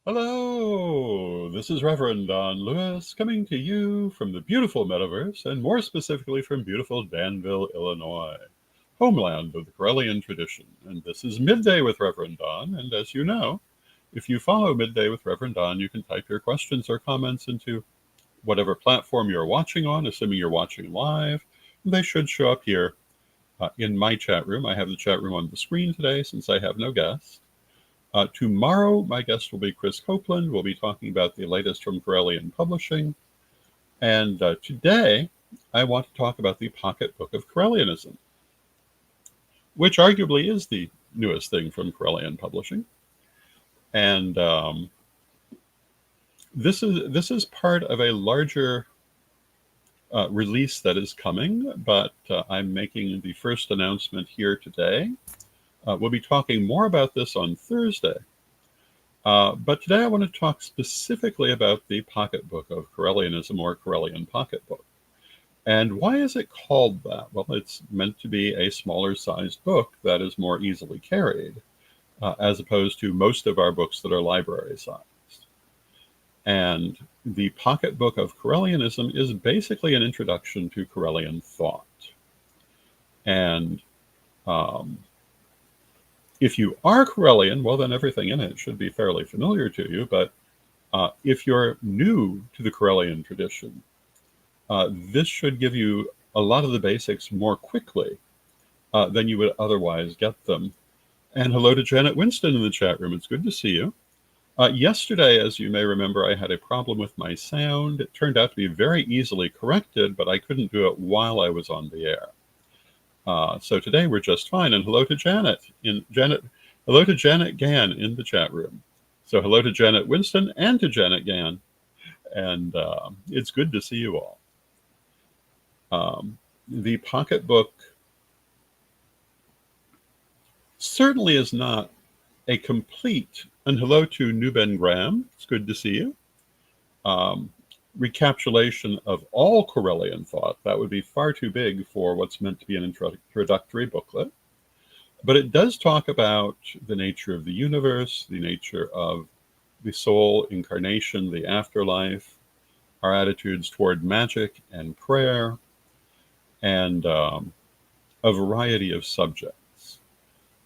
Hello, this is Reverend Don Lewis coming to you from the beautiful metaverse, and more specifically from beautiful Danville, Illinois, homeland of the Correllian tradition. And this is Midday with Reverend Don. And as you know, if you follow Midday with Reverend Don, you can type your questions or comments into whatever platform you're watching on, assuming you're watching live. They should show up here in my chat room. I have the chat room on the screen today since I have no guest. Tomorrow, my guest will be Chris Copeland. We'll be talking about the latest from Correllian Publishing. And today, I want to talk about the Pocket Book of Correllianism, which arguably is the newest thing from Correllian Publishing. And this is part of a larger release that is coming, but I'm making the first announcement here today. We'll be talking more about this on Thursday. But today I want to talk specifically about the Pocket Book of Correllianism, or Correllian Pocket Book. And why is it called that? Well, it's meant to be a smaller sized book that is more easily carried, as opposed to most of our books that are library sized. And the Pocket Book of Correllianism is basically an introduction to Correllian thought. And if you are Correllian, well, then everything in it should be fairly familiar to you. But if you're new to the Correllian tradition, this should give you a lot of the basics more quickly than you would otherwise get them. And hello to Janet Winston in the chat room. It's good to see you. Yesterday, as you may remember, I had a problem with my sound. It turned out to be very easily corrected, but I couldn't do it while I was on the air. So today we're just fine. And hello to Janet. Hello to Janet Gann in the chat room. So hello to Janet Winston and to Janet Gann. And it's good to see you all. The pocketbook certainly is not a complete, and hello to Nuben Graham. It's good to see you. Recapitulation of all Correllian thought. That would be far too big for what's meant to be an introductory booklet. But it does talk about the nature of the universe, the nature of the soul, incarnation, the afterlife, our attitudes toward magic and prayer, and a variety of subjects.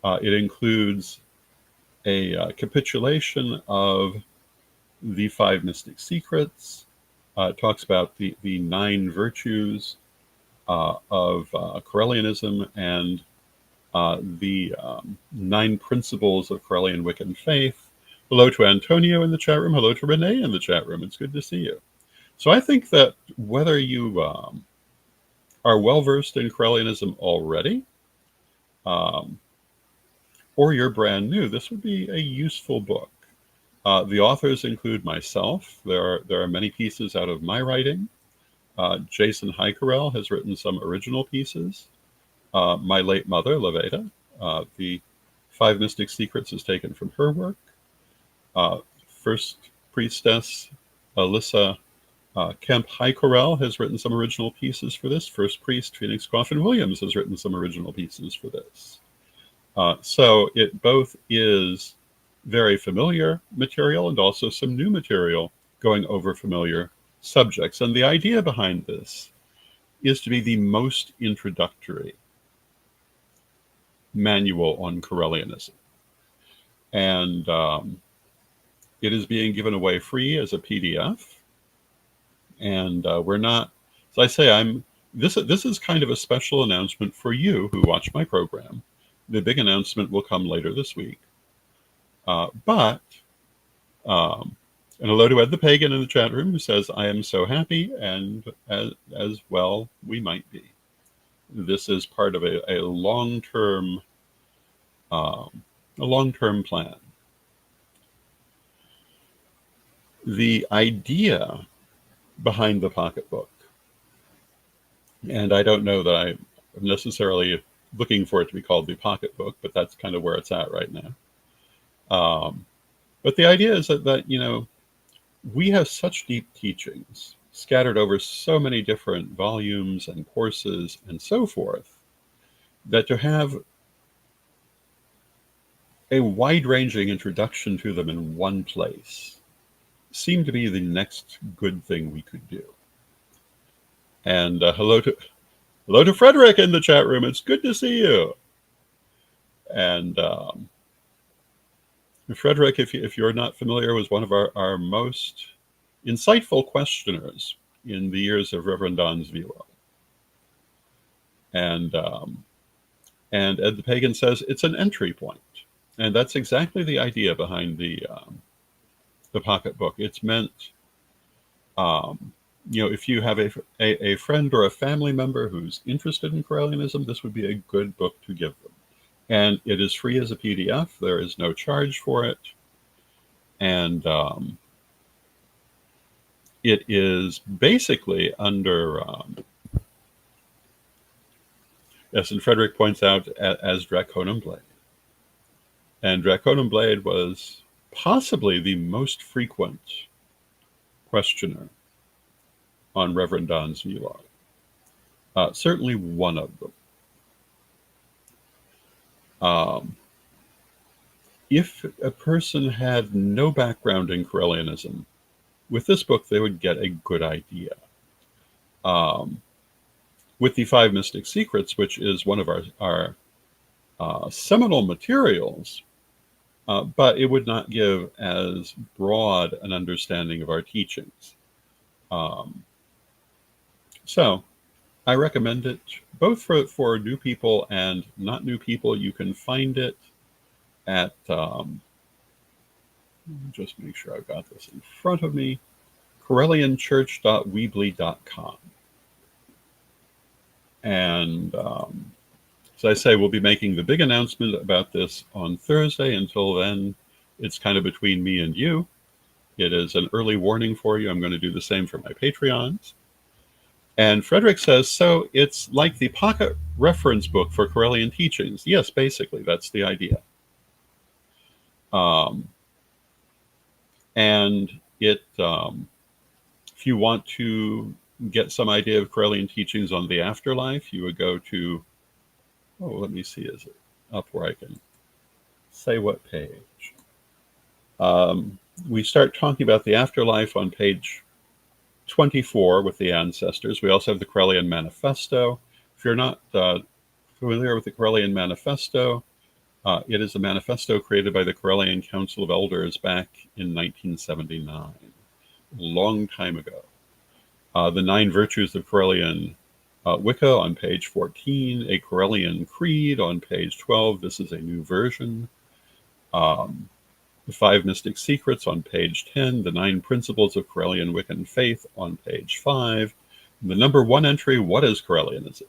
It includes a capitulation of the 5 mystic secrets. It talks about the 9 virtues of Correllianism and the 9 principles of Correllian Wiccan faith. Hello to Antonio in the chat room. Hello to Renee in the chat room. It's good to see you. So I think that whether you are well-versed in Correllianism already, or you're brand new, this would be a useful book. The authors include myself. There are many pieces out of my writing. Jason Heikerel has written some original pieces. My late mother, Leveda, the 5 Mystic Secrets is taken from her work. First Priestess Alyssa Kemp Heikerel has written some original pieces for this. First Priest Phoenix Coffin Williams has written some original pieces for this. So it both is very familiar material and also some new material going over familiar subjects. And the idea behind this is to be the most introductory manual on Correllianism. And it is being given away free as a PDF. And we're not, as I say, this is kind of a special announcement for you who watch my program. The big announcement will come later this week. And hello to Ed the Pagan in the chat room who says, I am so happy, and as well we might be. This is part of a long-term plan. The idea behind the pocketbook, and I don't know that I'm necessarily looking for it to be called the pocketbook, but that's kind of where it's at right now. But the idea is that we have such deep teachings scattered over so many different volumes and courses and so forth, that to have a wide-ranging introduction to them in one place seemed to be the next good thing we could do. And hello to Frederick in the chat room. It's good to see you. And Frederick, if you're not familiar, was one of our most insightful questioners in the years of Rev Don's Velo. And Ed the Pagan says it's an entry point. And that's exactly the idea behind the Pocket Book. It's meant, if you have a friend or a family member who's interested in Correllianism, this would be a good book to give them. And it is free as a PDF. There is no charge for it. And it is basically under, yes, and Frederick points out as Draconum Blade. And Draconum Blade was possibly the most frequent questioner on Rev Don's vlog. Certainly one of them. If a person had no background in Correllianism, with this book they would get a good idea. With the Five Mystic Secrets, which is one of our seminal materials, but it would not give as broad an understanding of our teachings. So I recommend it both for new people and not new people. You can find it at, just make sure I've got this in front of me, correllianchurch.weebly.com. And as I say, we'll be making the big announcement about this on Thursday. Until then, it's kind of between me and you. It is an early warning for you. I'm going to do the same for my Patreons. And Frederick says, so it's like the pocket reference book for Correllian teachings. Yes, basically, that's the idea. And it, if you want to get some idea of Correllian teachings on the afterlife, you would go to, let me see, is it up where I can say what page? We start talking about the afterlife on page 24 with the ancestors. We also have the Correllian Manifesto. If you're not familiar with the Correllian Manifesto, it is a manifesto created by the Correllian Council of Elders back in 1979, a long time ago. The 9 Virtues of Correllian Wicca on page 14, a Correllian Creed on page 12. This is a new version. The 5 Mystic Secrets on page 10, the 9 Principles of Correllian Wiccan Faith on page 5, the number 1 entry, What is Correllianism?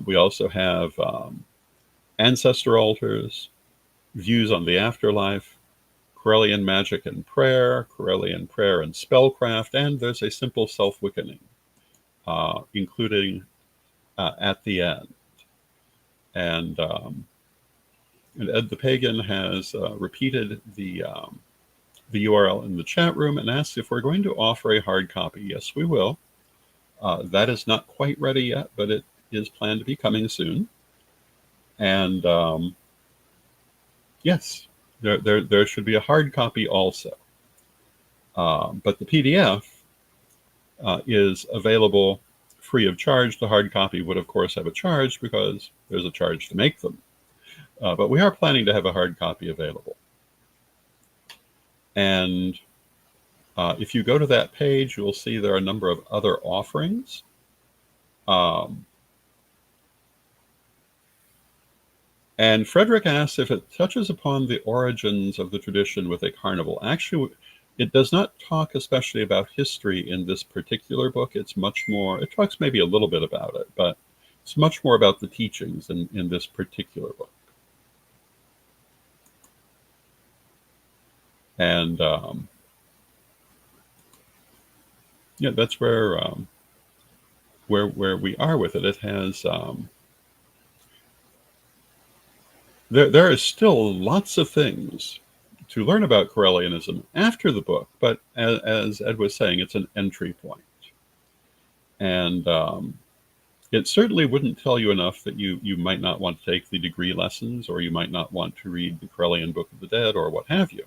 We also have Ancestor Altars, Views on the Afterlife, Correllian Magic and Prayer, Correllian Prayer and Spellcraft, and there's a simple self-wickening, including at the end. And Ed the Pagan has repeated the URL in the chat room and asked if we're going to offer a hard copy. Yes, we will. That is not quite ready yet, but it is planned to be coming soon. And yes, there should be a hard copy also. But the PDF is available free of charge. The hard copy would, of course, have a charge because there's a charge to make them. But we are planning to have a hard copy available. And if you go to that page, you'll see there are a number of other offerings. And Frederick asks if it touches upon the origins of the tradition with a carnival. Actually, it does not talk especially about history in this particular book. It's much more, it talks maybe a little bit about it, but it's much more about the teachings in this particular book. And yeah, that's where we are with it. It has there is still lots of things to learn about Correllianism after the book, but as Ed was saying, it's an entry point. And it certainly wouldn't tell you enough that you might not want to take the degree lessons, or you might not want to read the Correllian Book of the Dead, or what have you.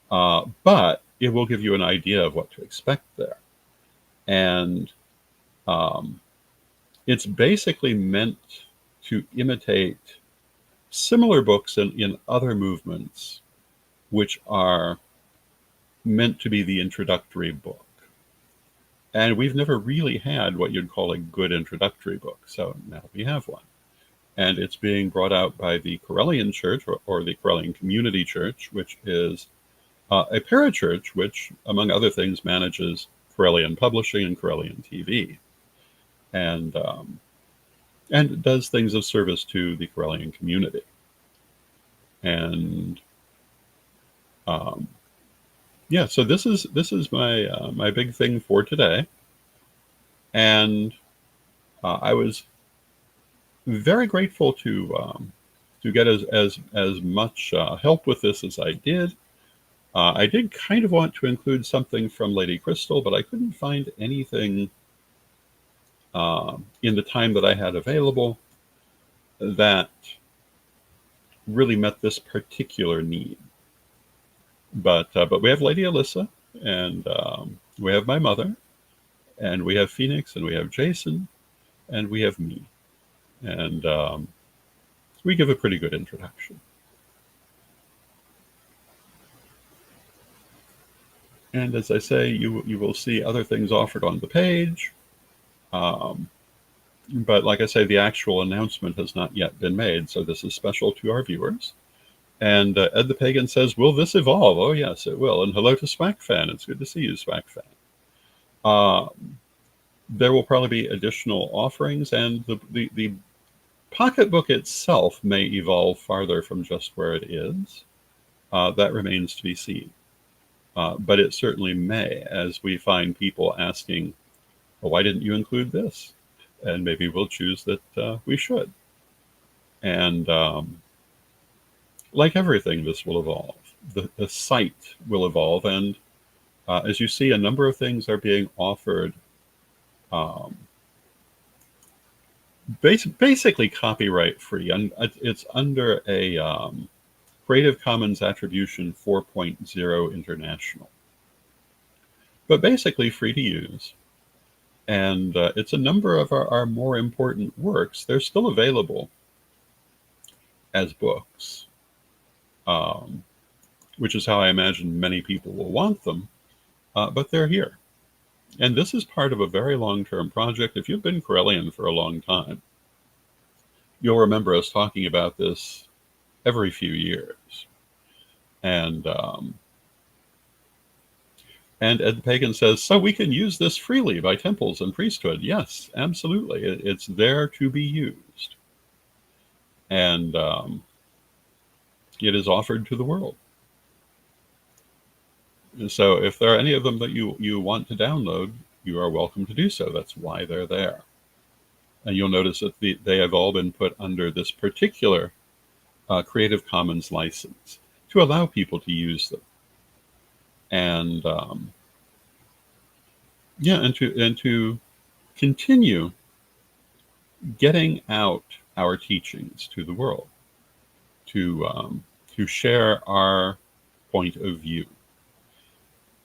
But it will give you an idea of what to expect there. And it's basically meant to imitate similar books in other movements, which are meant to be the introductory book. And we've never really had what you'd call a good introductory book, so now we have one. And it's being brought out by the Correllian Church, or the Correllian Community Church, which is a parachurch which, among other things, manages Correllian Publishing and Correllian TV, and does things of service to the Correllian community. And yeah, so this is my my big thing for today, and I was very grateful to get as much help with this as I did. I did kind of want to include something from Lady Crystal, but I couldn't find anything in the time that I had available that really met this particular need. But we have Lady Alyssa, and we have my mother, and we have Phoenix, and we have Jason, and we have me. And we give a pretty good introduction. And as I say, you will see other things offered on the page. But like I say, the actual announcement has not yet been made, so this is special to our viewers. And Ed the Pagan says, will this evolve? Oh, yes, it will. And hello to SmackFan. It's good to see you, SmackFan. There will probably be additional offerings, and the Pocket Book itself may evolve farther from just where it is. That remains to be seen. But it certainly may, as we find people asking, well, why didn't you include this? And maybe we'll choose that we should. And like everything, this will evolve. The site will evolve, and as you see, a number of things are being offered, basically copyright free, and it's under a Creative Commons Attribution 4.0 International, but basically free to use. And it's a number of our more important works. They're still available as books, which is how I imagine many people will want them, but they're here. And this is part of a very long-term project. If you've been Correllian for a long time, you'll remember us talking about this every few years. And Ed the Pagan says, so we can use this freely by temples and priesthood. Yes, absolutely. It's there to be used. And it is offered to the world. And so if there are any of them that you want to download, you are welcome to do so. That's why they're there. And you'll notice that they have all been put under this particular Creative Commons license to allow people to use them. And yeah, and to continue getting out our teachings to the world, to share our point of view.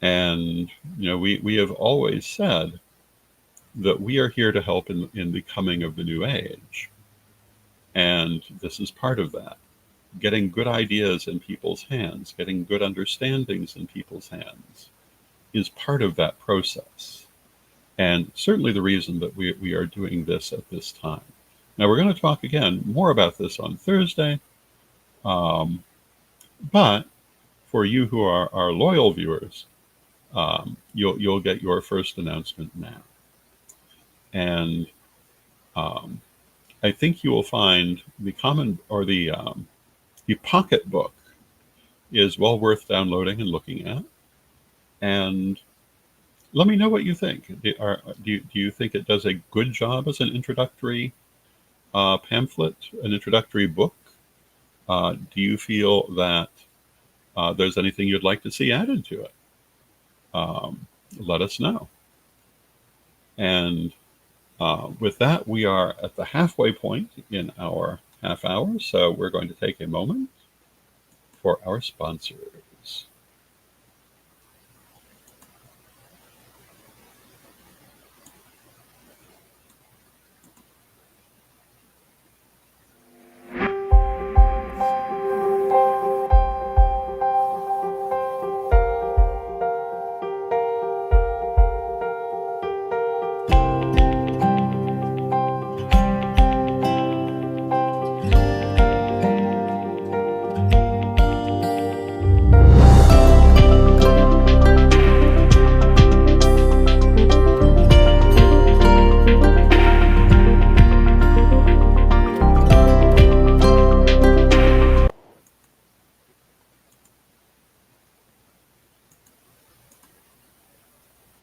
And we have always said that we are here to help in the coming of the new age, and this is part of that. Getting good ideas in people's hands, getting good understandings in people's hands, is part of that process, and certainly the reason that we are doing this at this time. Now, we're going to talk again more about this on Thursday, but for you who are our loyal viewers, you'll get your first announcement now. And I think you will find the Pocket Book is well worth downloading and looking at. And let me know what you think. Do you think it does a good job as an introductory pamphlet, an introductory book? Do you feel that there's anything you'd like to see added to it? Let us know. And With that, we are at the halfway point in our half hour, so we're going to take a moment for our sponsors.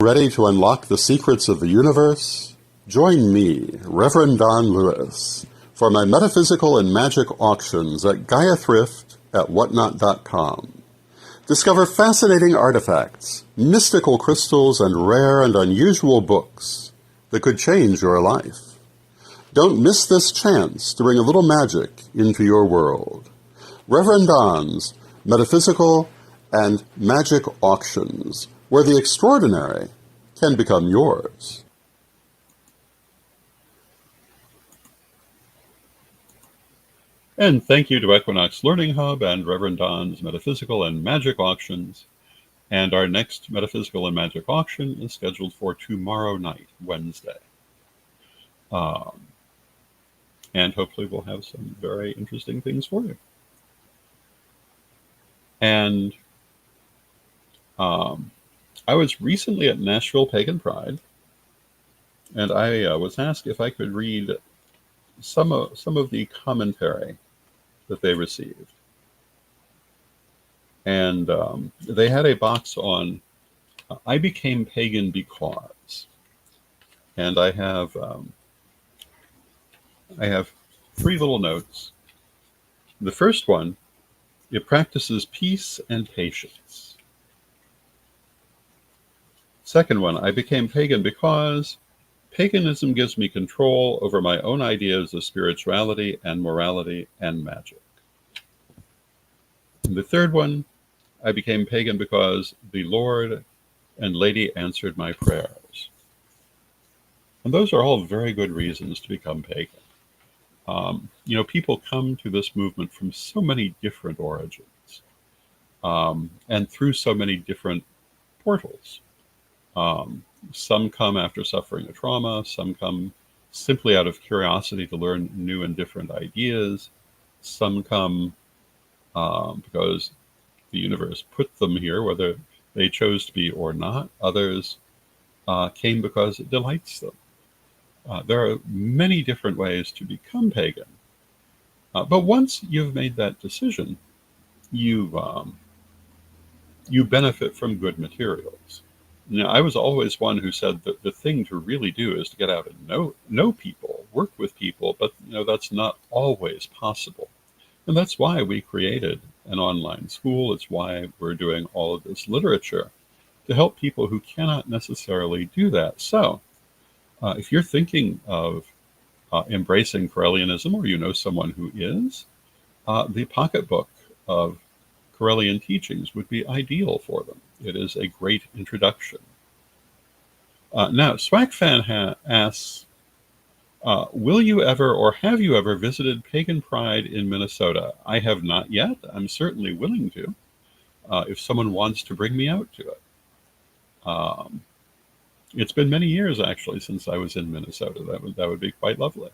Ready to unlock the secrets of the universe? Join me, Rev Don Lewis, for my metaphysical and magic auctions at Gaia Thrift at whatnot.com. Discover fascinating artifacts, mystical crystals, and rare and unusual books that could change your life. Don't miss this chance to bring a little magic into your world. Rev Don's Metaphysical and Magic Auctions, where the extraordinary can become yours. And thank you to Equinox Learning Hub and Rev Don's Metaphysical and Magic Auctions. And our next Metaphysical and Magic Auction is scheduled for tomorrow night, Wednesday. And hopefully we'll have some very interesting things for you. And I was recently at Nashville Pagan Pride, and I was asked if I could read some of the commentary that they received. And they had a box on I became pagan because, and I have 3 little notes. The first one, it practices peace and patience. Second one, I became pagan because paganism gives me control over my own ideas of spirituality and morality and magic. And the third one, I became pagan because the Lord and Lady answered my prayers. And those are all very good reasons to become pagan. People come to this movement from so many different origins, and through so many different portals. Some come after suffering a trauma, some come simply out of curiosity to learn new and different ideas, some come because the universe put them here, whether they chose to be or not. Others came because it delights them. There are many different ways to become pagan. But once you've made that decision, you benefit from good materials. I was always one who said that the thing to really do is to get out and know people, work with people, but that's not always possible. And that's why we created an online school. It's why we're doing all of this literature to help people who cannot necessarily do that. So if you're thinking of embracing Correllianism, or you know someone who is, the Pocket Book of Correllian teachings would be ideal for them. It is a great introduction. Now, Swackfan asks, will you ever or have you ever visited Pagan Pride in Minnesota? I have not yet. I'm certainly willing to, if someone wants to bring me out to it. It's been many years, actually, since I was in Minnesota. That would be quite lovely.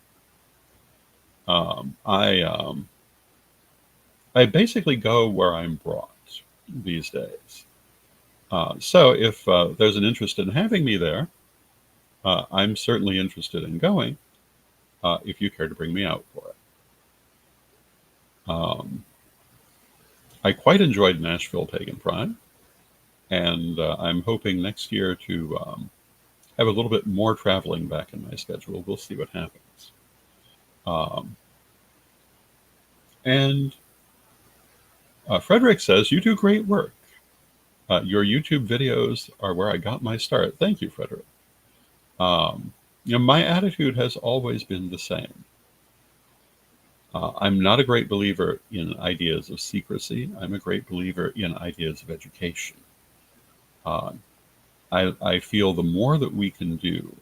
I basically go where I'm brought these days. So if there's an interest in having me there, I'm certainly interested in going, if you care to bring me out for it. I quite enjoyed Nashville Pagan Pride, and I'm hoping next year to have a little bit more traveling back in my schedule. We'll see what happens. And Frederick says, you do great work. Your YouTube videos are where I got my start. Thank you, Frederick. My attitude has always been the same. I'm not a great believer in ideas of secrecy. I'm a great believer in ideas of education. Uh, I feel the more that we can do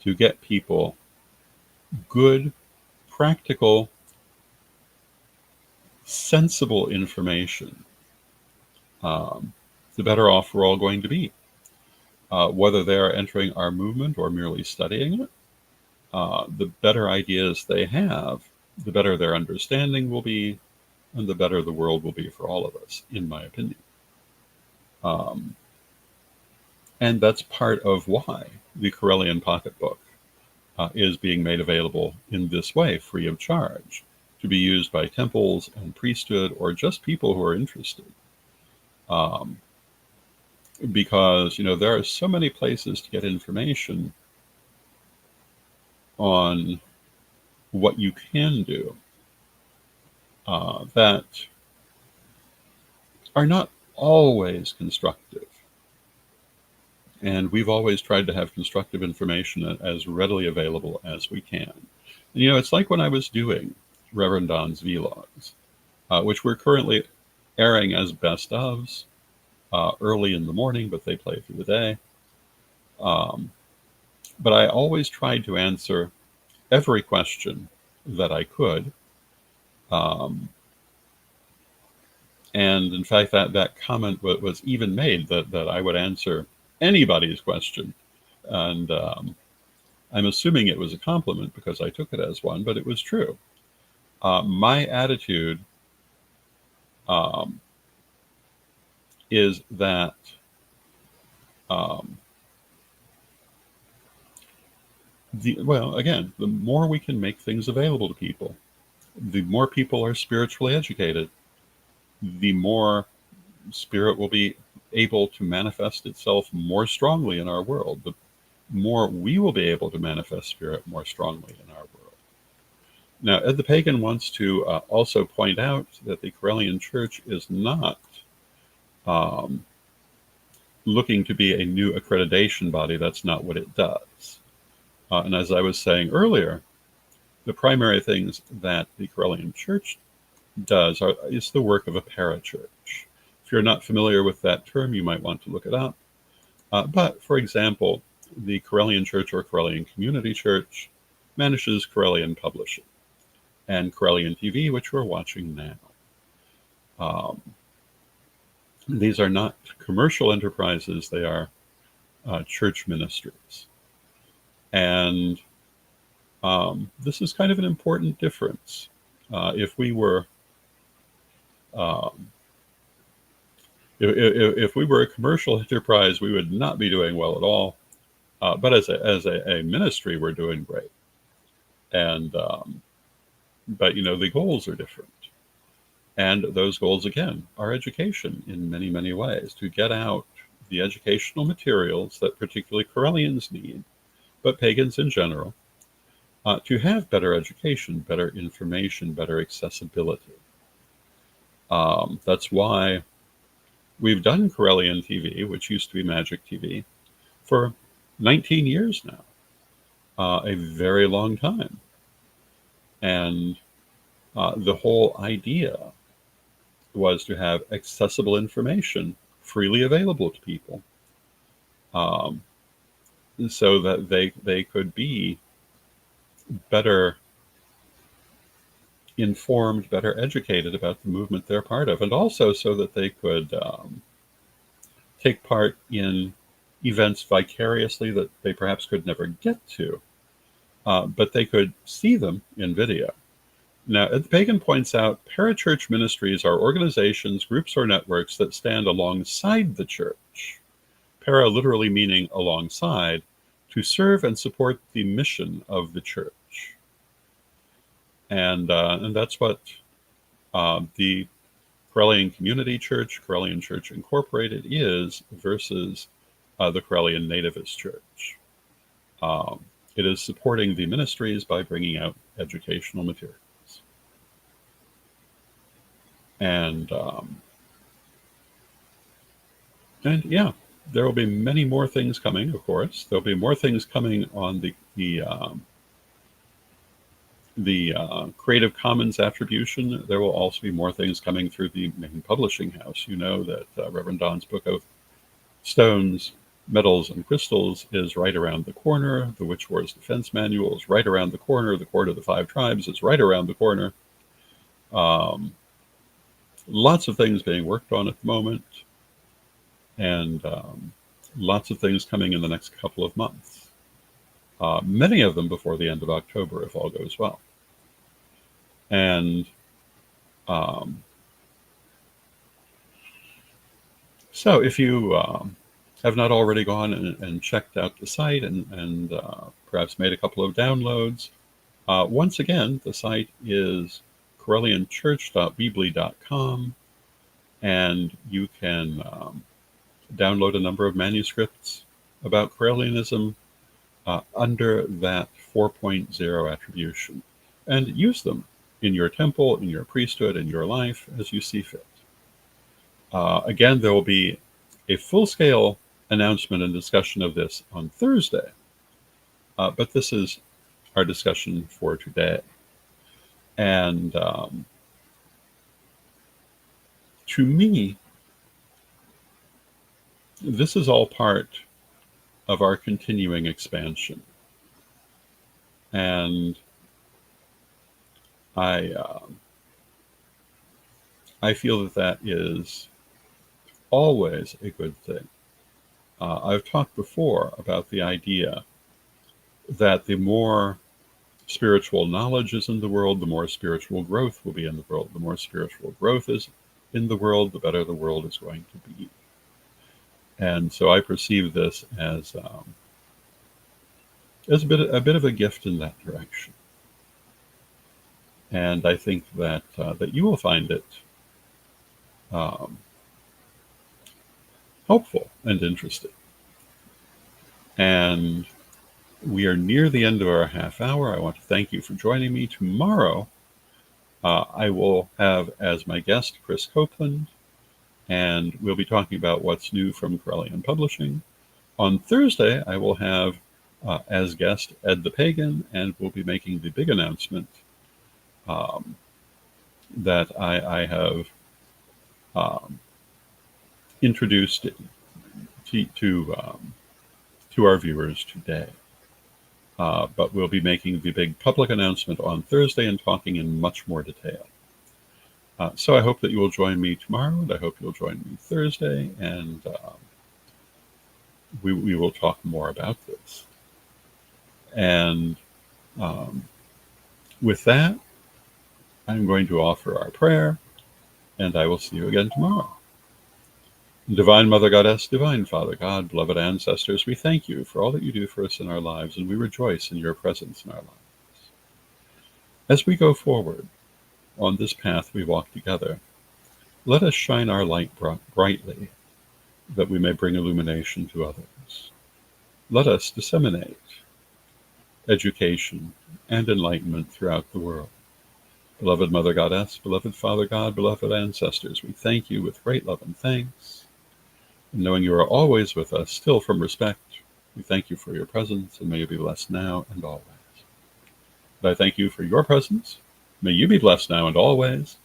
to get people good, practical, sensible information, um, the better off we're all going to be. Whether they're entering our movement or merely studying it, the better ideas they have, the better their understanding will be, and the better the world will be for all of us, in my opinion. Um, and that's part of why the Correllian Pocket Book is being made available in this way, free of charge, to be used by temples and priesthood or just people who are interested. Um, because, there are so many places to get information on what you can do that are not always constructive. And we've always tried to have constructive information as readily available as we can. And, it's like when I was doing Reverend Don's vlogs, which we're currently airing as best ofs early in the morning, but they play through the day. But I always tried to answer every question that I could. And in fact, that comment was even made that I would answer anybody's question. And I'm assuming it was a compliment because I took it as one, but it was true. My attitude is that again, the more we can make things available to people, the more people are spiritually educated, the more spirit will be able to manifest itself more strongly in our world. The more we will be able to manifest spirit more strongly in our world. Now, Ed the Pagan wants to also point out that the Correllian Church is not looking to be a new accreditation body. That's not what it does. And as I was saying earlier, the primary things that the Correllian Church does is the work of a parachurch. If you're not familiar with that term, you might want to look it up. But, for example, the Correllian Church or Correllian Community Church manages Correllian Publishing and Correllian TV, which we're watching now. These are not commercial enterprises, they are church ministries. And this is kind of an important difference. If we were if we were a commercial enterprise, we would not be doing well at all. But as a ministry, we're doing great. And but the goals are different. And those goals, again, are education in many, many ways, to get out the educational materials that particularly Correllians need, but pagans in general, to have better education, better information, better accessibility. That's why we've done Correllian TV, which used to be Magic TV, for 19 years now, a very long time. And the whole idea was to have accessible information freely available to people, so that they could be better informed, better educated about the movement they're part of, and also so that they could take part in events vicariously that they perhaps could never get to, but they could see them in video. Now, Ed the Pagan points out, parachurch ministries are organizations, groups, or networks that stand alongside the church. Para literally meaning alongside, to serve and support the mission of the church. And that's what the Correllian Community Church, Correllian Church Incorporated is versus the Correllian Nativist Church. It is supporting the ministries by bringing out educational materials. And yeah, There will be many more things coming, of course. There'll be more things coming on the Creative Commons attribution. There will also be more things coming through the main publishing house. You know that Reverend Don's Book of Stones, Metals, and Crystals is right around the corner. The Witch Wars Defense Manual is right around the corner. The Court of the Five Tribes is right around the corner. Lots of things being worked on at the moment, and lots of things coming in the next couple of months. Many of them before the end of October, if all goes well. And so if you have not already gone and checked out the site and perhaps made a couple of downloads, once again, the site is correllianchurch.weebly.com, and you can download a number of manuscripts about Correllianism under that 4.0 attribution, and use them in your temple, in your priesthood, in your life as you see fit. Again, there will be a full-scale announcement and discussion of this on Thursday, but this is our discussion for today. And to me, this is all part of our continuing expansion. And I feel that is always a good thing. I've talked before about the idea that the more spiritual knowledge is in the world, the more spiritual growth will be in the world. The more spiritual growth is in the world, the better the world is going to be. And so I perceive this as a bit of a gift in that direction. And I think that that you will find it helpful and interesting. And we are near the end of our half hour. I want to thank you for joining me. Tomorrow, I will have as my guest Chris Copeland, and we'll be talking about what's new from Correllian Publishing. On Thursday, I will have as guest Ed the Pagan, and we'll be making the big announcement that I have introduced to our viewers today. But we'll be making the big public announcement on Thursday and talking in much more detail. So I hope that you will join me tomorrow, and I hope you'll join me Thursday, and we will talk more about this. And with that, I'm going to offer our prayer, and I will see you again tomorrow. Divine Mother Goddess, Divine Father God, beloved ancestors, we thank you for all that you do for us in our lives, and we rejoice in your presence in our lives. As we go forward on this path we walk together, let us shine our light brightly, that we may bring illumination to others. Let us disseminate education and enlightenment throughout the world. Beloved Mother Goddess, beloved Father God, beloved ancestors, we thank you with great love and thanks. And knowing you are always with us, still from respect, we thank you for your presence, and may you be blessed now and always. And I thank you for your presence. May you be blessed now and always.